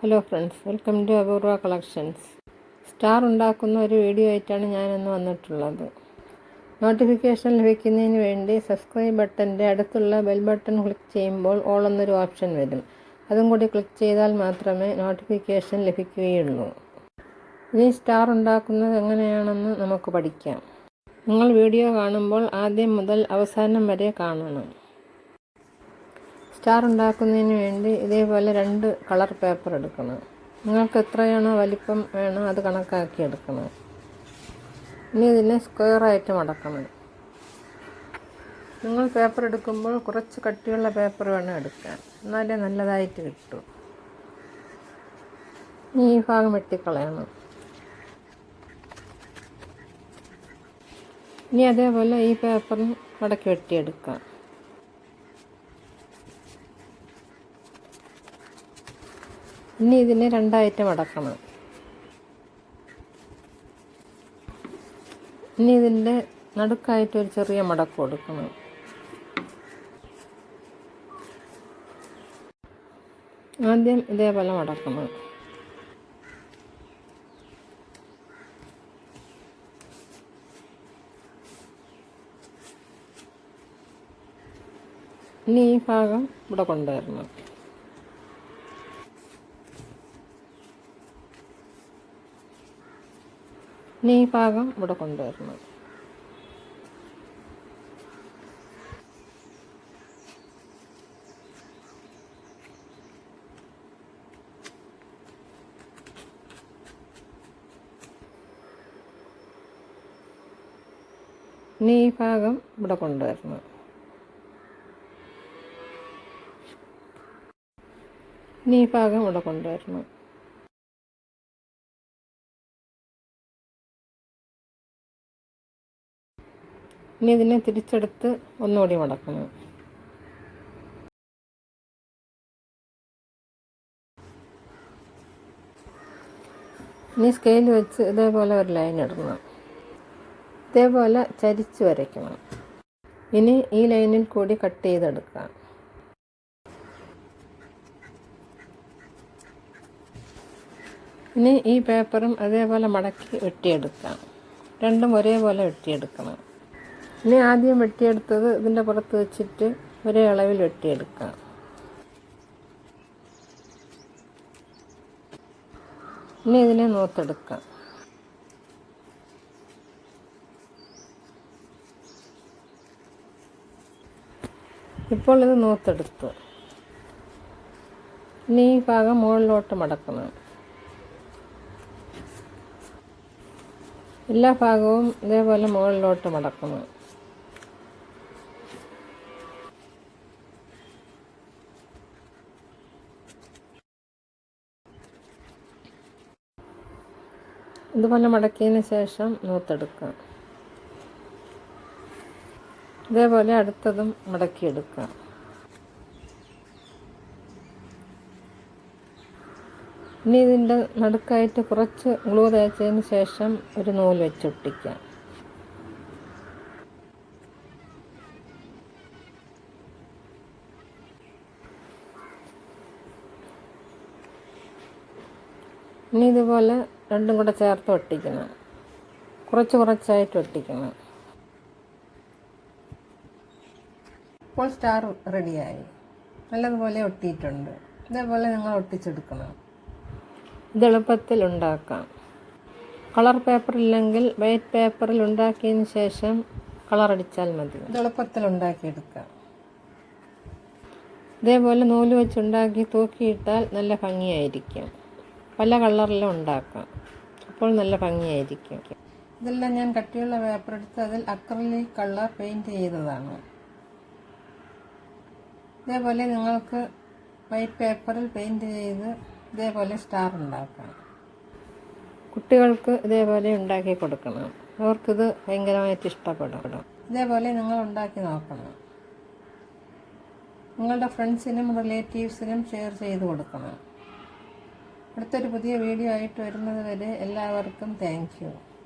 Hello friends, welcome to അപൂർവ collections. Star ഉണ്ടാക്കുന്ന ഒരു വീഡിയോ ആയിട്ടാണ് ഞാനിന്ന് വന്നിട്ടുള്ളത്. നോട്ടിഫിക്കേഷൻ ലഭിക്കുന്നതിന് വേണ്ടി സബ്സ്ക്രൈബ് ബട്ടൻ്റെ അടുത്തുള്ള ബെൽ ബട്ടൺ ക്ലിക്ക് ചെയ്യുമ്പോൾ ഓൾ എന്നൊരു ഓപ്ഷൻ വരും. അതും കൂടി ക്ലിക്ക് ചെയ്താൽ മാത്രമേ നോട്ടിഫിക്കേഷൻ ലഭിക്കുകയുള്ളൂ. ഇനി സ്റ്റാർ ഉണ്ടാക്കുന്നത് എങ്ങനെയാണെന്ന് നമുക്ക് പഠിക്കാം. നിങ്ങൾ വീഡിയോ കാണുമ്പോൾ ആദ്യം മുതൽ അവസാനം വരെ കാണണം. സ്റ്റാർ ഉണ്ടാക്കുന്നതിന് വേണ്ടി ഇതേപോലെ 2 കളർ പേപ്പർ എടുക്കണം. നിങ്ങൾക്ക് എത്രയാണോ വലിപ്പം വേണോ അത് കണക്കാക്കി എടുക്കണം. ഇനി ഇതിനെ സ്ക്വയറായിട്ട് മടക്കണം. നിങ്ങൾ പേപ്പർ എടുക്കുമ്പോൾ കുറച്ച് കട്ടിയുള്ള പേപ്പർ വേണം എടുക്കാൻ, എന്നാലേ നല്ലതായിട്ട് കിട്ടും. ഇനി ഈ ഭാഗം വെട്ടിക്കളയണം. ഇനി അതേപോലെ ഈ പേപ്പറിന് മടക്കി വെട്ടിയെടുക്കാം. ഇനി ഇതിനെ 2ആയിട്ട് മടക്കണം. ഇനി ഇതിൻ്റെ നടുക്കായിട്ട് ഒരു ചെറിയ മടക്ക് കൊടുക്കണം. ആദ്യം ഇതേപോലെ മടക്കണം. ഇനി ഈ ഭാഗം ഇവിടെ കൊണ്ടുവരണം. ഇനി ഈ ഭാഗം ഇവിടെ കൊണ്ടുവരണം. ഇനി ഈ ഭാഗം ഇവിടെ കൊണ്ടുവരണം. ഇനി ഈ ഭാഗം ഇവിടെ കൊണ്ടുവരണം. ഇനി ഇതിനെ തിരിച്ചെടുത്ത് ഒന്നുകൂടി മടക്കണം. ഇനി സ്കെയിൽ വെച്ച് ഇതേപോലെ ഒരു ലൈൻ ഇടണം. ഇതേപോലെ ചരിച്ച് വരയ്ക്കണം. ഇനി ഈ ലൈനിൽ കൂടി കട്ട് ചെയ്തെടുക്കാം. ഇനി ഈ പേപ്പറും അതേപോലെ മടക്കി വെട്ടിയെടുക്കാം. രണ്ടും ഒരേപോലെ വെട്ടിയെടുക്കണം. ഇനി ആദ്യം വെട്ടിയെടുത്തത് ഇതിൻ്റെ പുറത്ത് വെച്ചിട്ട് ഒരേ അളവിൽ വെട്ടിയെടുക്കാം. ഇനി ഇതിനെ നൂത്തെടുക്കാം. ഇപ്പോൾ ഇത് നൂത്തെടുത്തു. ഇനി ഈ ഭാഗം മുകളിലോട്ട് മടക്കണം. എല്ലാ ഭാഗവും ഇതേപോലെ മുകളിലോട്ട് മടക്കണം. ഇതുപോലെ മടക്കിയതിന് ശേഷം നൂത്തെടുക്കാം. ഇതേപോലെ അടുത്തതും മടക്കിയെടുക്കാം. ഇനി ഇതിൻ്റെ നടുക്കായിട്ട് കുറച്ച് ഗ്ലൂ തേച്ചതിന് ശേഷം ഒരു നൂല് വെച്ചൊട്ടിക്കാം. ഇനി ഇതുപോലെ രണ്ടും കൂടെ ചേർത്ത് ഒട്ടിക്കണം. കുറച്ചായിട്ട് ഒട്ടിക്കണം. ഇപ്പോൾ സ്റ്റാർ റെഡിയായി, നല്ലതുപോലെ ഒട്ടിയിട്ടുണ്ട്. ഇതേപോലെ നിങ്ങൾ ഒട്ടിച്ചെടുക്കണം. ഇത് എളുപ്പത്തിൽ ഉണ്ടാക്കാം. കളർ പേപ്പർ ഇല്ലെങ്കിൽ വൈറ്റ് പേപ്പറിൽ ഉണ്ടാക്കിയതിന് ശേഷം കളർ അടിച്ചാൽ മതി. ഇത് എളുപ്പത്തിൽ ഉണ്ടാക്കിയെടുക്കാം. ഇതേപോലെ നൂല് വെച്ചുണ്ടാക്കി തൂക്കിയിട്ടാൽ നല്ല ഭംഗിയായിരിക്കും. പല കളറിലും ഉണ്ടാക്കാം. അപ്പോൾ നല്ല ഭംഗിയായിരിക്കും. ഇതെല്ലാം ഞാൻ കട്ടിയുള്ള പേപ്പർ എടുത്ത് അതിൽ അക്രിലിക് കളർ പെയിൻറ്റ് ചെയ്തതാണ്. ഇതേപോലെ നിങ്ങൾക്ക് വൈറ്റ് പേപ്പറിൽ പെയിൻറ്റ് ചെയ്ത് ഇതേപോലെ സ്റ്റാർ ഉണ്ടാക്കാം. കുട്ടികൾക്ക് ഇതേപോലെ ഉണ്ടാക്കി കൊടുക്കണം. അവർക്കിത് ഭയങ്കരമായിട്ട് ഇഷ്ടപ്പെടും. ഇതേപോലെ നിങ്ങൾ ഉണ്ടാക്കി നോക്കണം. നിങ്ങളുടെ ഫ്രണ്ട്സിനും റിലേറ്റീവ്സിനും ഷെയർ ചെയ്ത് കൊടുക്കണം. അടുത്തൊരു പുതിയ വീഡിയോ ആയിട്ട് വരുന്നത് വരെ എല്ലാവർക്കും താങ്ക് യു.